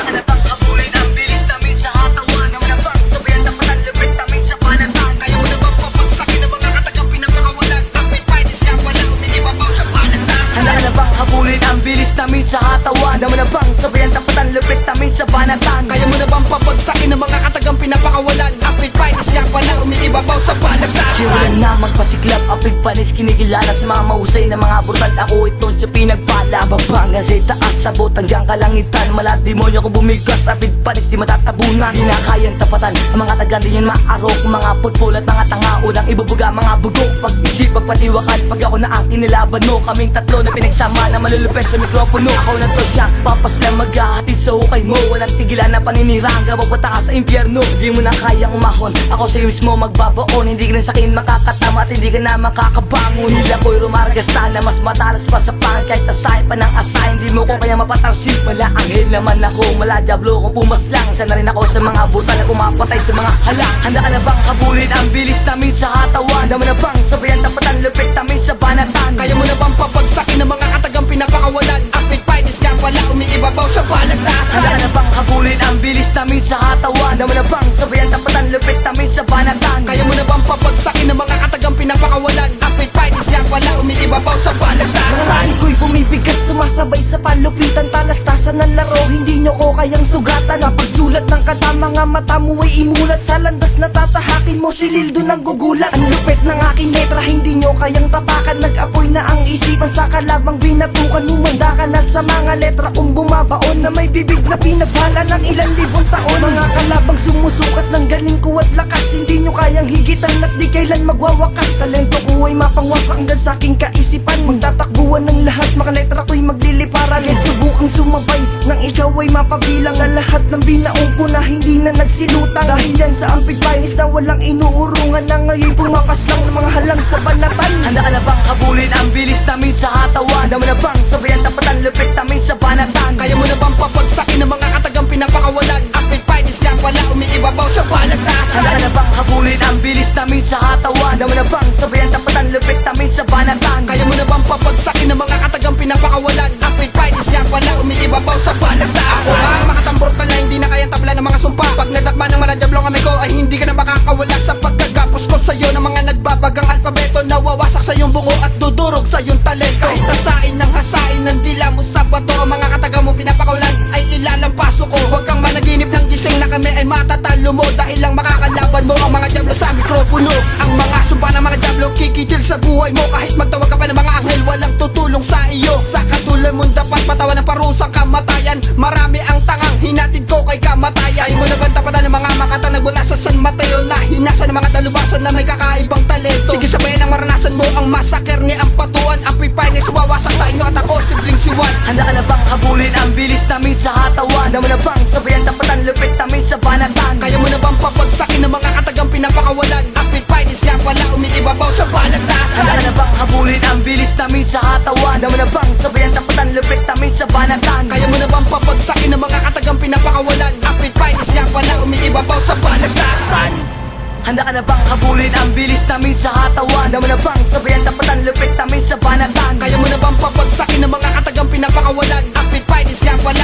ka na bang habulin ang bilis tamin sa hatawan? Naman na bang sabayan tapatan lupit tamin sa panatan? Kaya mo na bang papagsakin ang mga katagang pinapakawalan? Rapid finest yan wala umiibabaw sa palagtasan. Handa ka na bang habulin ang bilis tamin sa hatawan? Naman na bang sabayan tapatan lupit tamin sa panatan? Kaya mo na bang papagsakin ang mga katagang pinapakawalan? Rapid finest yan wala umiibabaw sa palagtasan. Simulan na magpasiklab, apig panis kinikilala sa mga mahusay na mga brutal. Ako ito sa pinagpala, babanga sa itaas, sabot hanggang kalangitan. Malat demonyo ko bumigas, apig panis di matatabunan. Di na kayang tapatan, ang mga tagan di yun maarok. Mga putpul at mga tanga, ulang ibubuga mga bugok. Pag-isip, pagpatiwakan, pag ako na ang kinilaban mo. Kaming tatlo na pinagsama na malulupet sa mikropono. Ako na to siyang papas na maghahatid sa hukay mo. Walang tigilan na paniniranga, magpataka sa impyerno. Di mo na kayang umahon, ako sa'yo mismo magbabaon. Hindi ka rin sa'kin makakatama at hindi ka na makakabangon. Hila ko'y rumaragasta na mas matalas pa sa pangit. Kahit asay pa ng asay, hindi mo ko kaya mapatarsi. Mala anghel naman ako, mala diablo kung pumaslang. Sana rin ako sa mga buta na pumapatay sa mga halang. Handa ka na bang habulin ang bilis tamin sa hatawan? Naman na bang sabayan tapatan lupit tamin sa banatan? Kaya mo na bang papagsakin ang mga katagang pinapakawalan? Rapid finest yan wala umiibabaw sa palagtasan. Handa ka na bang habulin ang bilis tamin sa hatawan? Naman na bang sabayan tapatan lupit tamin sa banatan? Kaya mo na bang papagsakin ang mga katagang pinapakawalan? Rapid finest yan wala umiibabaw sa palagtasan. Marami ko'y bumibigas, sumasabay sa palupitan. Talastasan ng laro, hindi nyo ko kayang sugatan. Sa pagsulat ng kata, mga mata mo ay imulat. Sa landas na tatahakin mo, silil doon ang gugulat. Ang lupit ng aking letra, hindi nyo kayang tapakan. Nag-apoy na ang isipan sa kalabang binatukan. Humanda ka na sa mga letra kung bumabaon, na may bibig na pinagpala ng ilang libong taon. Mga kalabang sumusukat ng galing ko at lakas, hindi nyo kayang higitan at di kailan magwawakas. Talento ko ay mapangwasak hanggang sa aking kaisipan. Magtatakbuhan ng lahat, mga letra ko'y magliliparan. Kaya subukang sumabay, nang ikaw ay mapabilang. Sa lahat ng binaong ko na hindi na nagsilutang. Dahil yan sa ampig finest na walang inuurungan, na ngayon pumapas lang ng mga halang sa banatan. Handa ka na bang habulin ang bilis tamin sa hatawan? Naman na bang sabayan tapatan lupit tamin sa banatan? Kaya mo na bang papagsakin ang mga katagang pinapakawalan? Rapid finest yan wala umiibabaw sa palagtasan. Handa ka na bang habulin ang bilis tamin sa hatawan? Naman na bang sabayan tapatan lupit tamin sa banatan? Kaya mo na bang papagsakin ang mga katagang pinapakawalan? Rapid finest yan wala umiibabaw sa palagtasan. Ang mga tambor tala hindi na kaya tabla ng mga sumpa. Pag nadakma ng mga diablong kami ko ay hindi ka na makakawala. Sa pagkagapos ko sa'yo ng mga nagbabagang alpabeto, nawawasak sa iyong bungo at dudurog sa iyong talento. Kahit hasain ng hasain ng dila mo sa bato, ang mga katagang mo pinapakawalan ay ilalampaso ko. Huwag kang managinip ng gising na kami ay matatalo mo, dahil lang makakalaban mo ang mga diablo sa mikropono. Ang mga sumpa ng mga diablo kikitil sa buhay mo. Kahit magtawag ka pa ng mga anghel, walang tutulong sa iyo. Sa katulad mo dapat patawan ng parusang kamatayan. Marami ang tangang hinatid ko kay kamatayan. Ay mo na bang tapatan ng mga makata nagmula sa San Mateo, na hinasa ng mga talubasan na may kakaibang talento. Sige sabayan ang maranasan mo ang masaker ni Ampatuan. Ang piness wawasak sa inyo at ako sibling si Juan. Handa ka na bang habulin ang bilis tamin sa hatawan? Naman na bang sabayan tapatan lupit tamin sa banatan? Kaya mo na bang papagsakin ng mga katagang pinapakawalan? Rapid finest yan wala umiibabaw sa Handa palagtasan. ka na bang habulin ang bilis tamin sa hatawan? Naman na bang sabayan tapatan lupit tamin sa banatan? Kaya mo na bang papagsakin ng mga katagang pinapakawalan? Rapid finest yan wala umiibabaw sa palagtasan. Handa ka na bang habulin ang bilis tamin sa hatawan? Naman na bang sabayan tapatan lupit tamin sa banatan? Kaya mo na bang papagsakin ng mga katagang pinapakawalan? Rapid finest yan wala